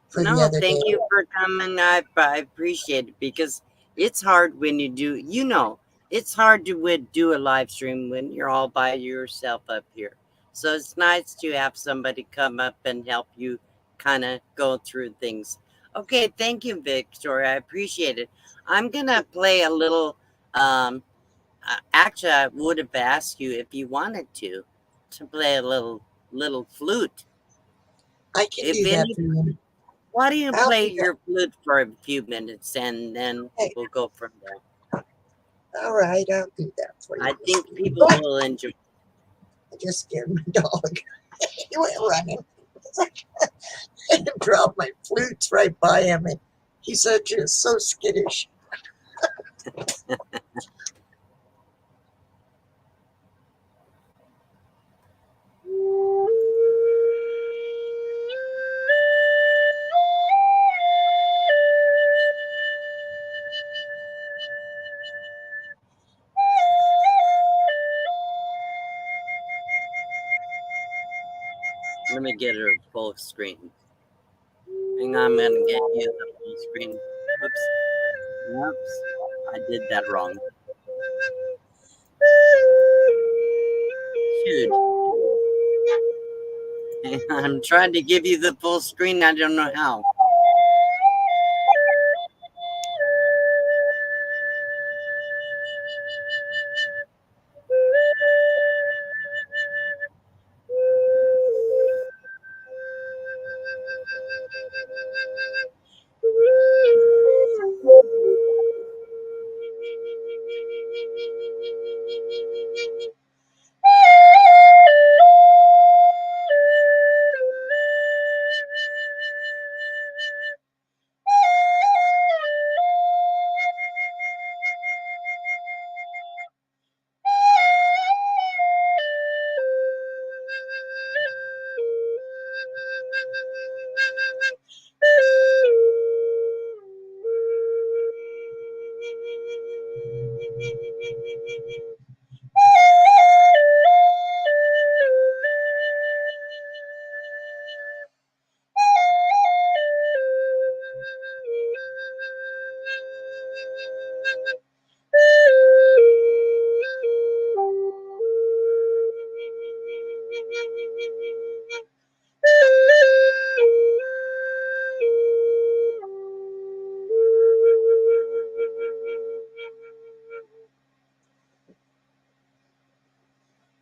for the No, other thank day. you for coming. I appreciate it because it's hard when you do, you know, it's hard to do a live stream when you're all by yourself up here. So it's nice to have somebody come up and help you kind of go through things. Okay, thank you, Victoria. I appreciate it. I'm going to play a little. Actually, I would have asked you if you wanted to play a little flute. I can If do that any, for you. why don't you I'll play do your flute for a few minutes and then Okay. we'll go from there. All right, I'll do that for you. I think Misty. people will enjoy. I just scared my dog. He went running. And dropped my flutes right by him. And he's so skittish. Let me get her full screen. Hang on, I'm gonna get you the full screen. Oops. Oops. I did that wrong. Shoot. I'm trying to give you the full screen. I don't know how.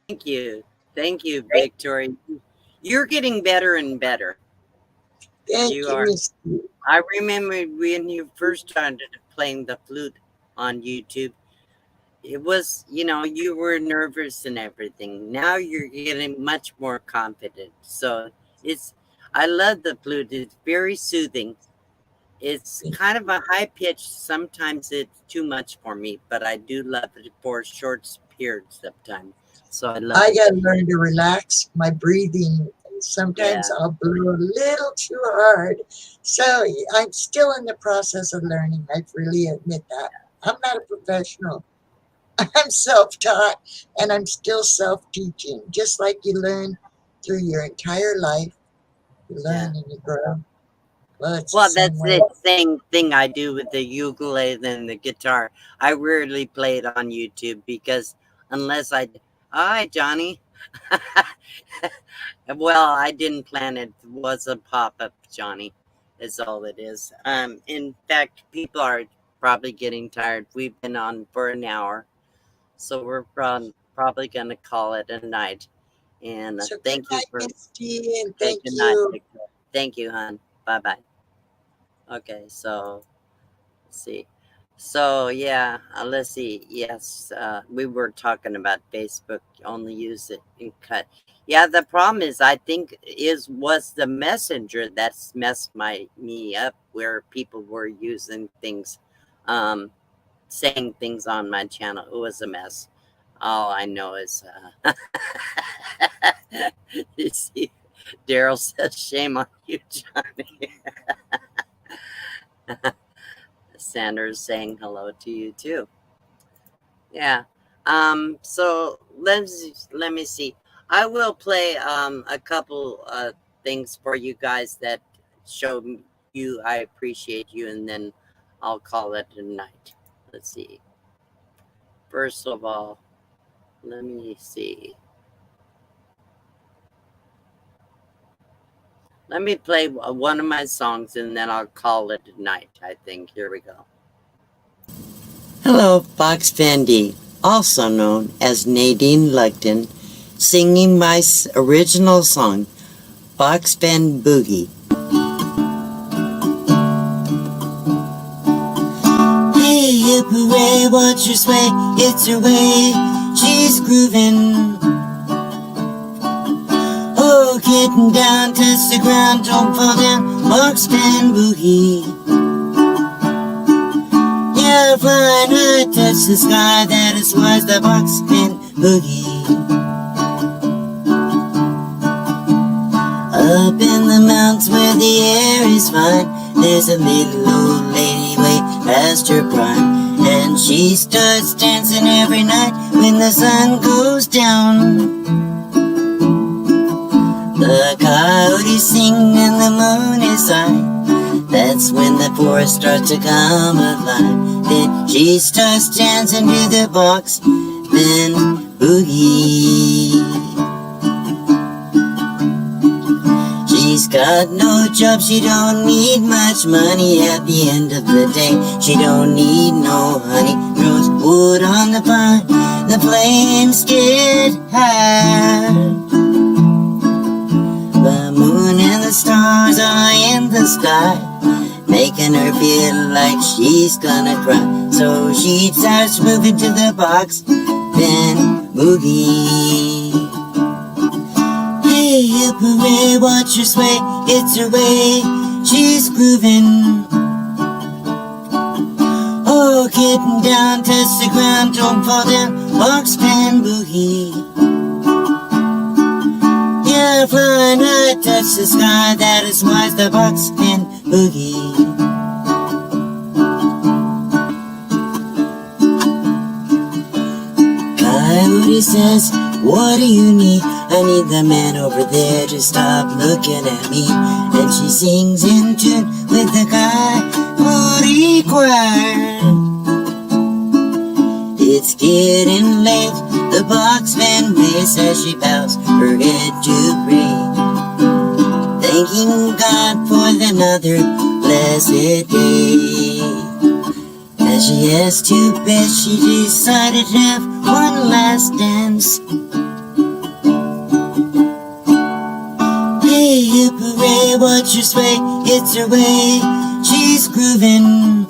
Thank you. Thank you, Victoria. You're getting better and better. Thank You you, are. Misty. I remember when you first started playing the flute on YouTube, it was, you know, you were nervous and everything. Now you're getting much more confident. So I love the flute. It's very soothing. It's kind of a high pitch. Sometimes it's too much for me, but I do love it for short periods of time. So I love I it. got to learn to relax my breathing. Sometimes Yeah. I'll blow a little too hard. So I'm still in the process of learning. I freely admit that. I'm not a professional. I'm self-taught and I'm still self-teaching. Just like you learn through your entire life, you learn and you grow. Well, it's Well, the same that's way. the same thing I do with the ukulele and the guitar. I rarely play it on YouTube because unless I. Hi, Johnny. Well, I didn't plan it. It was a pop up, Johnny. Is all it is. In fact, people are probably getting tired. We've been on for an hour, so we're probably going to call it a night. And So good thank you night, for. Misty, and Okay, thank good night, you. Victor. Thank you, hon. Bye bye. Okay, so let's see. So yeah, let's see. Yes, we were talking about Facebook. Only use it and cut. Yeah, the problem is, I think was the messenger that's messed me up, where people were using things, um, saying things on my channel. It was a mess. All I know is, you see, Daryl says, "Shame on you, Johnny." Sanders saying hello to you too. Yeah. So let me see. I will play a couple things for you guys that show you I appreciate you, and then I'll call it a night. Let's see. First of all, let me see. Let me play one of my songs, and then I'll call it a night, I think. Here we go. Hello, Fox Fendi, also known as Nadine Lugden, singing my original song, Fox Fen Boogie. Hey, hip hooray, watch her sway, it's her way, she's grooving. Oh, getting down, touch the ground, don't fall down, Fox Fen Boogie. Yeah, flying high, touch the sky, that is why the Fox Fen Boogie. Up in the mountains where the air is fine, there's a little old lady way past her prime, and she starts dancing every night when the sun goes down. The coyotes sing and the moon is high, that's when the forest starts to come alive. Then she starts dancing to the Fox Fen Boogie. She's got no job, she don't need much money at the end of the day. She don't need no honey, throws wood on the fire, the flames get high. The moon and the stars are in the sky, making her feel like she's gonna cry. So she starts moving to the Fox Fen Boogie. Hey, hip hooray, watch her sway, it's her way, she's grooving. Oh, getting down, touch the ground, don't fall down, Fox Fen Boogie. Yeah, flying high, touch the sky, that is why it's the Fox Fen Boogie. Coyote says, what do you need? I need the man over there to stop looking at me. And she sings in tune with the Coyote Choir. It's getting late, the Fox Fen waits as she bows her head to pray, thanking God for another blessed day. As she has to bed, she decided to have one last dance. Hey, hip hooray, watch her sway, it's her way, she's grooving.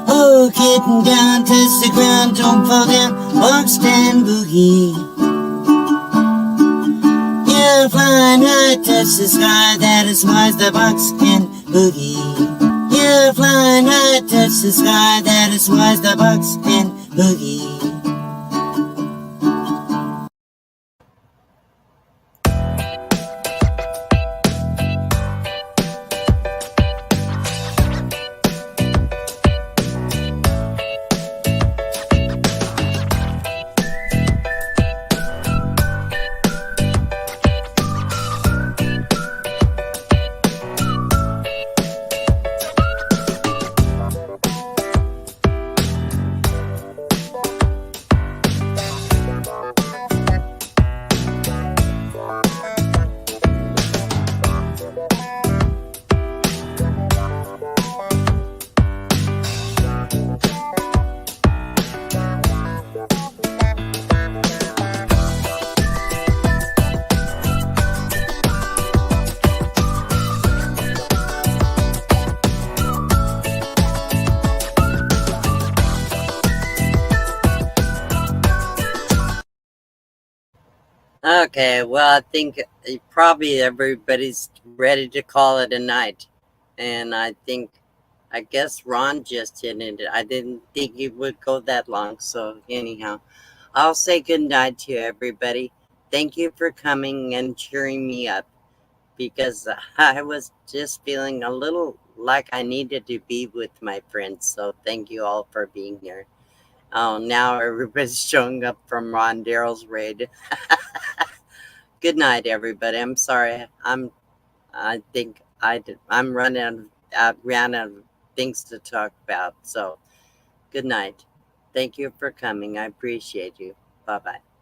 Oh, getting down, touch the ground, don't fall down, Fox Fen Boogie. Yeah, flying high, touch the sky, that is why it's the Fox Fen Boogie. Yeah, flying high, touch the sky, that is why it's the Fox Fen Boogie. Okay, well, I think probably everybody's ready to call it a night. And I guess Ron just ended it. I didn't think it would go that long. So, anyhow, I'll say good night to everybody. Thank you for coming and cheering me up because I was just feeling a little like I needed to be with my friends. So, thank you all for being here. Oh, now everybody's showing up from Ron Darrell's raid. Good night, everybody. I'm sorry. I think I'm running ran out of things to talk about. So, good night. Thank you for coming. I appreciate you. Bye bye.